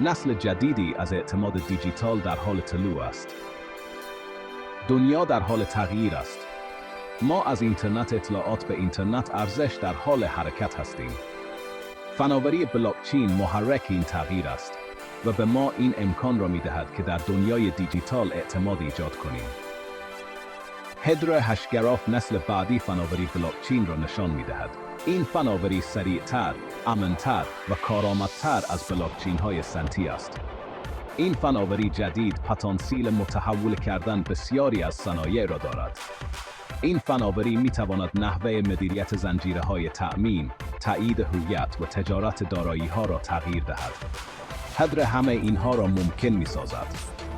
نسل جدیدی از اعتماد دیجیتال در حال طلوع است. دنیا در حال تغییر است. ما از اینترنت اطلاعات به اینترنت ارزش در حال حرکت هستیم. فناوری بلاکچین محرک این تغییر است و به ما این امکان را می‌دهد که در دنیای دیجیتال اعتماد ایجاد کنیم. هدر هشگراف نسل بعدی فناوری بلاکچین را نشان می‌دهد. این فناوری سریع‌تر، امن‌تر و کارآمدتر از بلاکچین‌های سنتی است. این فناوری جدید پتانسیل متحول کردن بسیاری از صنایع را دارد. این فناوری می‌تواند نحوه مدیریت زنجیره‌های تأمین، تایید هویت و تجارت دارایی‌ها را تغییر دهد. هدر همه اینها را ممکن می‌سازد.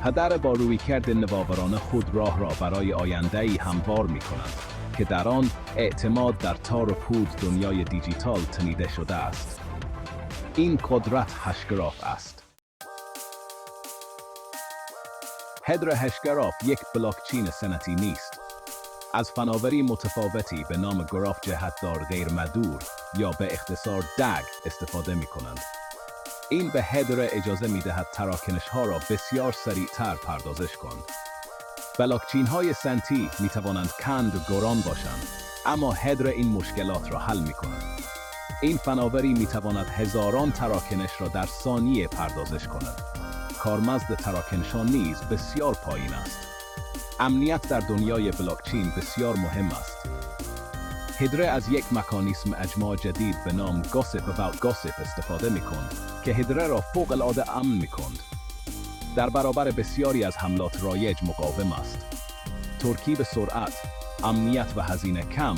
هدر با رویکرد نوآورانه خود راه را برای آینده‌ای هموار می‌کند که در آن اعتماد در تار و پود دنیای دیجیتال تنیده شده است. این قدرت هشگراف است. هدر هشگراف یک بلاکچین سنتی نیست. از فناوری متفاوتی به نام گراف جهتدار غیرمدور یا به اختصار DAG استفاده می‌کنند. این به هدر اجازه می‌دهد تراکنش‌ها را بسیار سریع‌تر پردازش کند. بلاکچین‌های سنتی می‌توانند کند و گران باشند، اما هدر این مشکلات را حل می‌کند. این فناوری می‌تواند هزاران تراکنش را در ثانیه پردازش کند. کارمزد تراکنش‌ها نیز بسیار پایین است. امنیت در دنیای بلاکچین بسیار مهم است. هدر از یک مکانیسم اجماع جدید به نام Gossip About Gossip استفاده می‌کند که هدر را فوق‌العاده امن می‌کند. در برابر بسیاری از حملات رایج مقاوم است. ترکیب سرعت، امنیت و هزینه کم،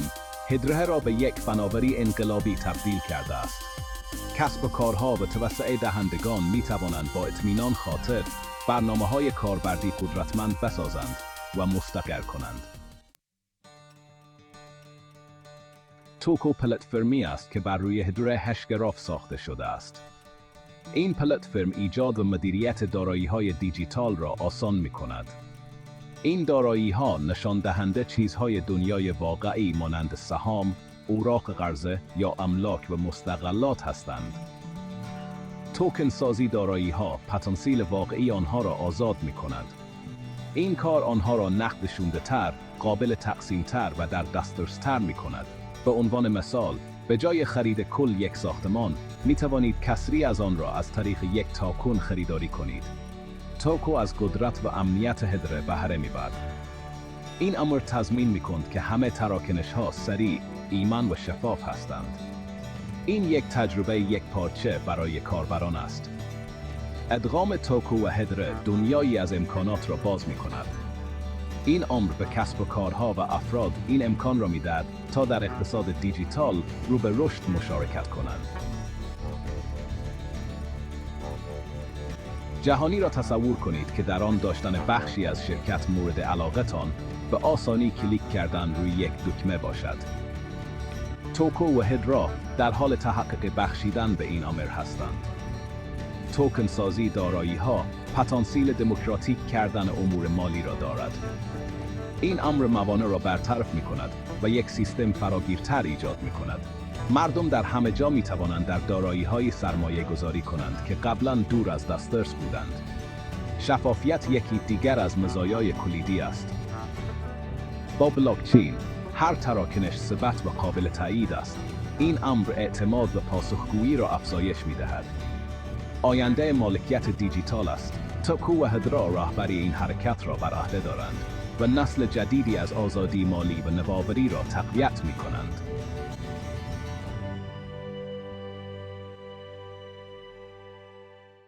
هدر را به یک فناوری انقلابی تبدیل کرده است. کسب و کارها و توسعه دهندگان می‌توانند با اطمینان خاطر برنامه‌های کاربردی قدرتمند بسازند و مستقر کنند. توکو پلتفرمی است که بر روی هدر هشگراف ساخته شده است. این پلتفرم ایجاد و مدیریت دارایی‌های دیجیتال را آسان می‌کند. این دارایی‌ها نشان دهنده چیزهای دنیای واقعی مانند سهام، اوراق قرضه یا املاک و مستقلات هستند. توکن سازی دارایی‌ها پتانسیل واقعی آنها را آزاد می‌کند. این کار آنها را نقدشونده‌تر، قابل تقسیم‌تر و در دسترستر می‌کند. به عنوان مثال، به جای خرید کل یک ساختمان، می توانید کسری از آن را از طریق یک توکن خریداری کنید. توکو از قدرت و امنیت هدر بهره می‌برد. این امر تضمین می‌کند که همه تراکنش‌ها سریع، ایمن و شفاف هستند. این یک تجربه یک پارچه برای کاربران است. ادغام توکو و هدر دنیایی از امکانات را باز می‌کند. این امر به کسب و کارها و افراد این امکان را می‌دهد تا در اقتصاد دیجیتال رو به رشد مشارکت کنند. جهانی را تصور کنید که در آن داشتن بخشی از شرکت مورد علاقتان به آسانی کلیک کردن روی یک دکمه باشد. توکو و هدر در حال تحقق بخشیدن به این امر هستند. توکن سازی دارایی‌ها پتانسیل دموکراتیک کردن امور مالی را دارد. این امر موانع را برطرف می‌کند و یک سیستم فراگیرتر ایجاد می‌کند. مردم در همه جا می‌توانند در دارایی‌های سرمایه گذاری کنند که قبلاً دور از دسترس بودند. شفافیت یکی دیگر از مزایای کلیدی است. با بلاکچین، هر تراکنش ثبت و قابل تایید است. این امر اعتماد و پاسخگویی را افزایش می‌دهد. آینده مالکیت دیجیتال است. توکو و هدر راهبری این حرکت را بر عهده دارند و نسل جدیدی از آزادی مالی و نوآوری را تقویت می‌کنند.